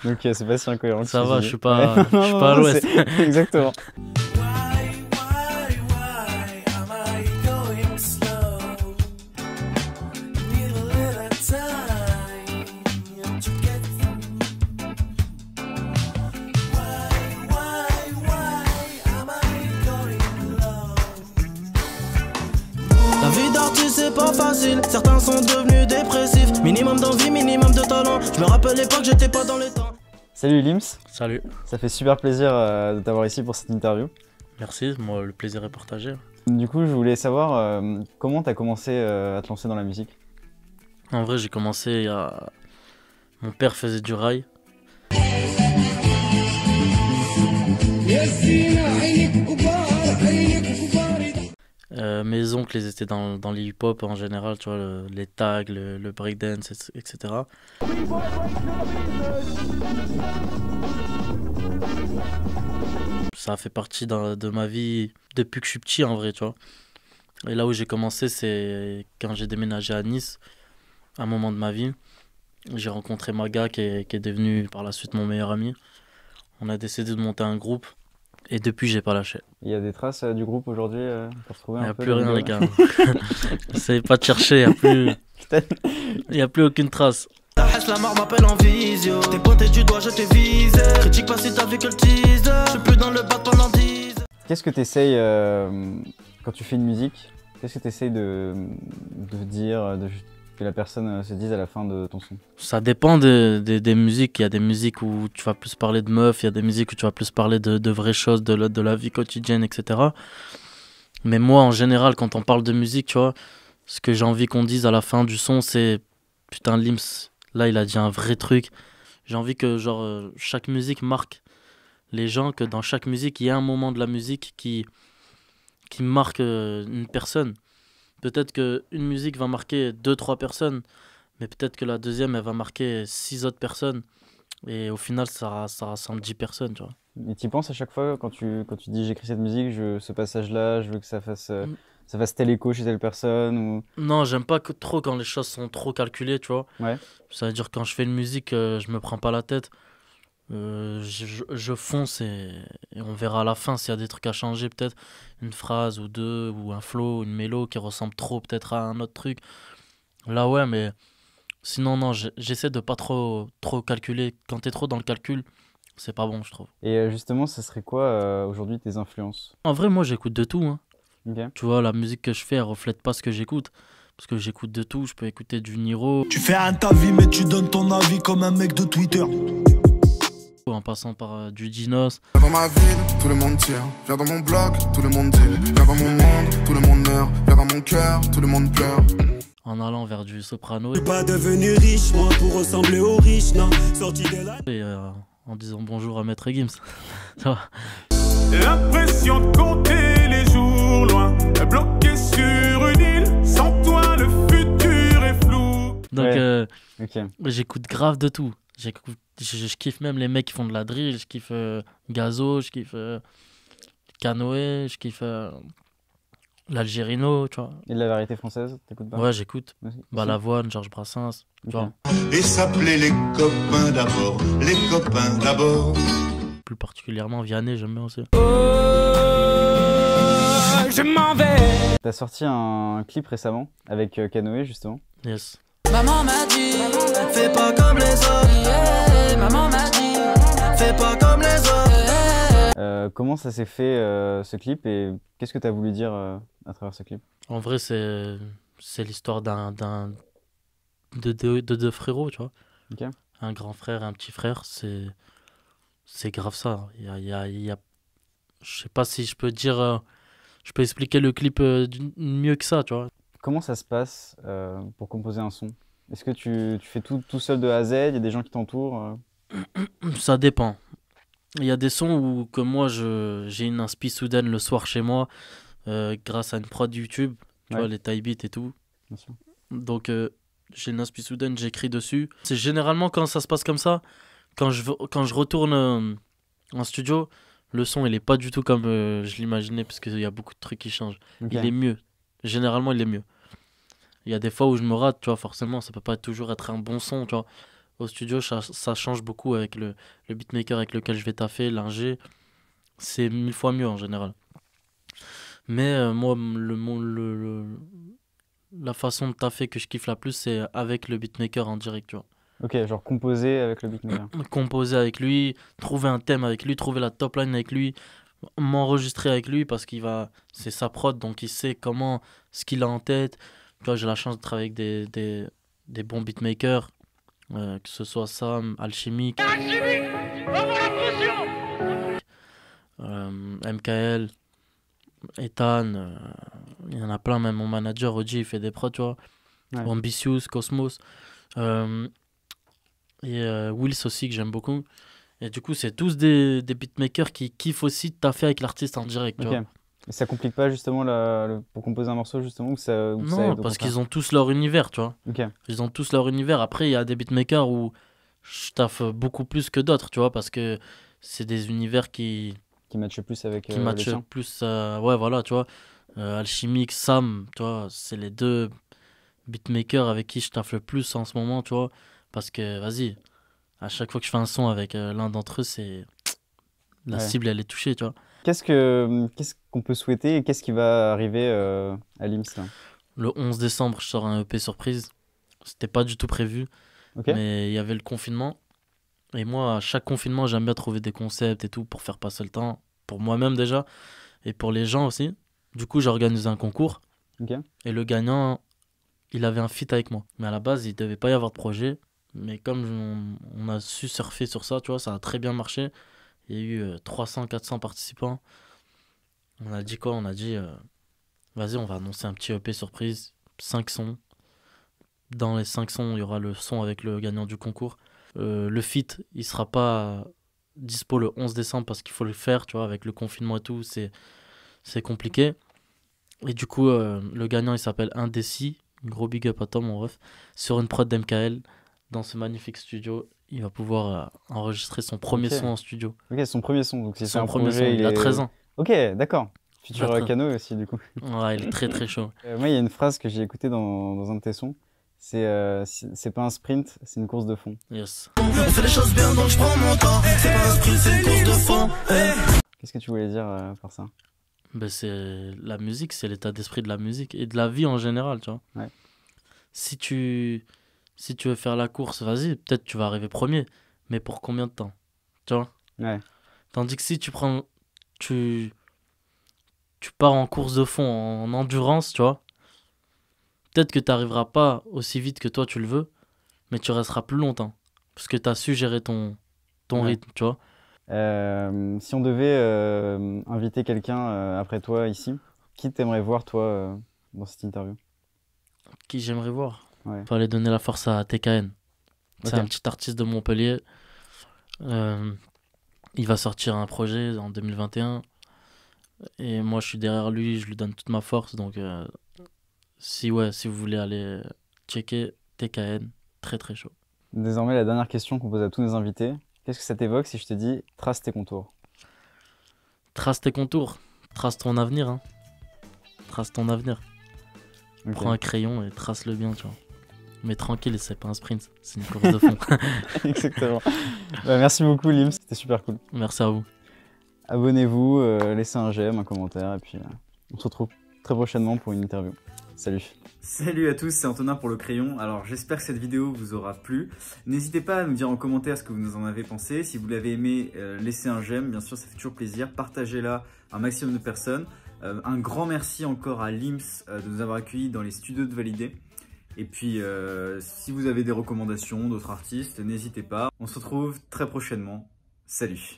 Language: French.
Donc c'est pas si incohérent que Ça ce que va, tu je dis. suis pas, Ouais. je suis pas à l'ouest. Exactement. Why am I going slow? Need a little time to get through. Why am I going low? La vie d'artiste c'est pas facile, certains sont devenus dépressifs. Minimum d'envie, minimum de talent. Je me rappelais pas que j'étais pas dans les temps. Salut Lims, Salut. ça fait super plaisir de t'avoir ici pour cette interview. Merci, moi le plaisir est partagé. Du coup, je voulais savoir comment t'as commencé à te lancer dans la musique. En vrai, j'ai commencé il y a... Mon père faisait du rail. Mes oncles, ils étaient dans les hip-hop en général, tu vois, les tags, le breakdance, etc. Ça a fait partie de ma vie depuis que je suis petit, en vrai, tu vois. Et là où j'ai commencé, c'est quand j'ai déménagé à Nice, à un moment de ma vie. J'ai rencontré Maga, qui est devenu par la suite mon meilleur ami. On a décidé de monter un groupe. Et depuis, j'ai pas lâché. Il y a des traces du groupe aujourd'hui pour retrouver Il n'y un a peu plus le rien, gars les gars. Essayez pas de chercher, il n'y a plus aucune trace. La hache, la mort m'appelle en visio. T'es pointé du doigt, je t'ai visé. Critique pas si t'as vu que le teaser. Je suis plus dans le bac pendant 10. Qu'est-ce que t'essayes quand tu fais une musique? Qu'est-ce que t'essayes de dire, que la personne se dise à la fin de ton son? Ça dépend des musiques. Il y a des musiques où tu vas plus parler de meufs, il y a des musiques où tu vas plus parler de vraies choses, de la vie quotidienne, etc. Mais moi, en général, quand on parle de musique, tu vois, ce que j'ai envie qu'on dise à la fin du son, c'est putain, Lims, là, il a dit un vrai truc. J'ai envie que genre chaque musique marque les gens, que dans chaque musique, il y ait un moment de la musique qui marque une personne. Peut-être qu'une musique va marquer 2-3 personnes, mais peut-être que la deuxième, elle va marquer 6 autres personnes. Et au final, ça rassemble 10 personnes, tu vois. Et t'y penses à chaque fois quand tu dis j'écris cette musique, ce passage-là, je veux que ça fasse tel écho chez telle personne ou... Non, j'aime pas trop quand les choses sont trop calculées, tu vois. Ouais. Ça veut dire quand je fais une musique, je me prends pas la tête. Je fonce et on verra à la fin s'il y a des trucs à changer, peut-être une phrase ou deux, ou un flow, une mélo qui ressemble trop peut-être à un autre truc. Là ouais, mais sinon non, j'essaie de pas trop calculer. Quand t'es trop dans le calcul, c'est pas bon, je trouve. Et justement, ça serait quoi aujourd'hui tes influences? En vrai, moi j'écoute de tout, hein. Ok. Tu vois, la musique que je fais, elle reflète pas ce que j'écoute. Parce que j'écoute de tout, je peux écouter du Niro, Tu fais un ta vie, mais tu donnes ton avis comme un mec de Twitter. en passant par du Dinos. Viens dans ma ville, tout le monde tire. Viens dans mon bloc, tout le monde dit. Viens dans mon monde, tout le monde meurt. Viens dans mon cœur, tout le monde pleure. En allant vers du soprano Je suis pas devenu riche, moi, pour ressembler aux riches, non. Sorti de la... et en disant bonjour à Maître Gims. Ça va. L'impression de compter les jours loin, bloqué sur une île, sans toi le futur est flou. Donc Ouais. Ok. j'écoute grave de tout. Je kiffe même les mecs qui font de la drill, je kiffe Gazo, je kiffe Canoë, je kiffe l'Algérino, tu vois. Et de la variété française, t'écoutes pas? Ouais, j'écoute. Aussi. Balavoine, Georges Brassens, tu Ok. vois. Et s'appeler les copains d'abord, les copains d'abord. Plus particulièrement Vianney, j'aime bien aussi. Je m'en vais. T'as sorti un clip récemment avec Canoë justement. Yes. Maman m'a dit, fais pas comme les autres. Yeah. Maman m'a dit, fais pas comme les autres. Comment ça s'est fait ce clip et qu'est-ce que t'as voulu dire à travers ce clip? En vrai, c'est l'histoire de deux frérots, tu vois. Ok. Un grand frère et un petit frère, c'est grave ça. Je sais pas si je peux dire, je peux expliquer le clip mieux que ça, tu vois. Comment ça se passe pour composer un son? Est-ce que tu fais tout seul de A à Z? Il y a des gens qui t'entourent Ça dépend. Il y a des sons où que moi j'ai une inspi soudaine le soir chez moi grâce à une prod YouTube, tu Ouais. vois, les tie beats et tout. Bien sûr. Donc j'ai une inspi soudaine, j'écris dessus. C'est généralement quand ça se passe comme ça, quand je retourne en studio, le son il est pas du tout comme je l'imaginais parce qu'il y a beaucoup de trucs qui changent. Ok. Il est mieux. Généralement il est mieux. Il y a des fois où je me rate, tu vois, forcément ça peut pas toujours être un bon son, tu vois. Au studio, ça change beaucoup avec le beatmaker avec lequel je vais taffer, l'ingé. C'est 1000 fois mieux en général. Mais moi, la façon de taffer que je kiffe la plus, c'est avec le beatmaker en direct, tu vois. Ok, genre composer avec le beatmaker. Composer avec lui, trouver un thème avec lui, trouver la top line avec lui, m'enregistrer avec lui parce c'est sa prod, donc il sait ce qu'il a en tête. Tu vois, j'ai la chance de travailler avec des bons beatmakers, que ce soit Sam, Alchimique, MKL, Ethan, il y en a plein, même mon manager Oji il fait des prods, tu vois. Ouais. Ambitious, Cosmos, et Wills aussi que j'aime beaucoup. Et du coup, c'est tous des beatmakers qui kiffent aussi de taffer avec l'artiste en direct, tu Ok. vois. Et ça complique pas justement pour composer un morceau justement ou ça aide au Non, parce contraire? qu'ils ont tous leur univers, tu vois. Ok. Ils ont tous leur univers. Après, il y a des beatmakers où je taffe beaucoup plus que d'autres, tu vois, parce que c'est des univers qui Qui matche plus avec qui le matchent tien. plus. Ouais, voilà, tu vois. Alchimique, Sam, tu vois, c'est les deux beatmakers avec qui je taffe le plus en ce moment, tu vois. Parce que, vas-y, à chaque fois que je fais un son avec l'un d'entre eux, c'est. La Ouais. cible, elle est touchée, tu vois. Qu'est-ce qu'on peut souhaiter et qu'est-ce qui va arriver à l'IMS là? Le 11 décembre, je sors un EP surprise. C'était pas du tout prévu, Ok. mais il y avait le confinement. Et moi, à chaque confinement, j'aime bien trouver des concepts et tout pour faire passer le temps. Pour moi-même déjà, et pour les gens aussi. Du coup, j'ai organisé un concours. Ok. Et le gagnant, il avait un feat avec moi. Mais à la base, il devait pas y avoir de projet. Mais comme on a su surfer sur ça, tu vois, ça a très bien marché. Il y a eu 300-400 participants. On a dit quoi? On a dit, vas-y, on va annoncer un petit EP surprise. 5 sons. Dans les 5 sons, il y aura le son avec le gagnant du concours. Le feat, il sera pas dispo le 11 décembre parce qu'il faut le faire, tu vois, avec le confinement et tout, c'est compliqué. Et du coup, le gagnant, il s'appelle Indécis. Gros big up à toi, mon ref. Sur une prod d'MKL, dans ce magnifique studio, il va pouvoir enregistrer son premier Ok. son en studio. Ok, c'est son premier son. Donc c'est Son un premier projet. son, il a 13 ans. Ok, d'accord. Futur Il a 13. Cano aussi du coup. Ouais, il est très très chaud. Moi, il y a une phrase que j'ai écoutée dans un de tes sons. C'est pas un sprint, c'est une course de fond. Yes. On fait les choses bien donc je prends mon temps. C'est pas un sprint, c'est une course de fond. Qu'est-ce que tu voulais dire par ça? Ben c'est la musique, c'est l'état d'esprit de la musique et de la vie en général, tu vois. Ouais. Si tu veux faire la course, vas-y, peut-être tu vas arriver premier, mais pour combien de temps? Tu vois? Ouais. Tandis que si tu pars en course de fond, en endurance, tu vois, peut-être que tu n'arriveras pas aussi vite que toi tu le veux, mais tu resteras plus longtemps. Parce que tu as su gérer ton Ouais. rythme, tu vois. Si on devait inviter quelqu'un après toi ici, qui t'aimerais voir toi dans cette interview? Qui j'aimerais voir. Ouais. Faut aller donner la force à TKN. C'est Ok. un petit artiste de Montpellier. Il va sortir un projet en 2021. Et moi, je suis derrière lui, je lui donne toute ma force. Donc, si vous voulez aller checker TKN, très très chaud. Désormais, la dernière question qu'on pose à tous nos invités. Qu'est-ce que ça t'évoque si je te dis trace tes contours? Trace tes contours, trace ton avenir. Hein. Trace ton avenir. Ok. Prends un crayon et trace-le bien, tu vois. Mais tranquille, c'est pas un sprint, c'est une course de fond. Exactement. Merci beaucoup, Lims. C'était super cool. Merci à vous. Abonnez-vous, laissez un j'aime, un commentaire, et puis on se retrouve très prochainement pour une interview. Salut. Salut à tous, c'est Antonin pour le crayon. Alors j'espère que cette vidéo vous aura plu. N'hésitez pas à nous dire en commentaire ce que vous nous en avez pensé. Si vous l'avez aimé, laissez un j'aime, bien sûr ça fait toujours plaisir. Partagez-la à un maximum de personnes. Un grand merci encore à Lims de nous avoir accueillis dans les studios de Validé. Et puis si vous avez des recommandations d'autres artistes, n'hésitez pas. On se retrouve très prochainement. Salut.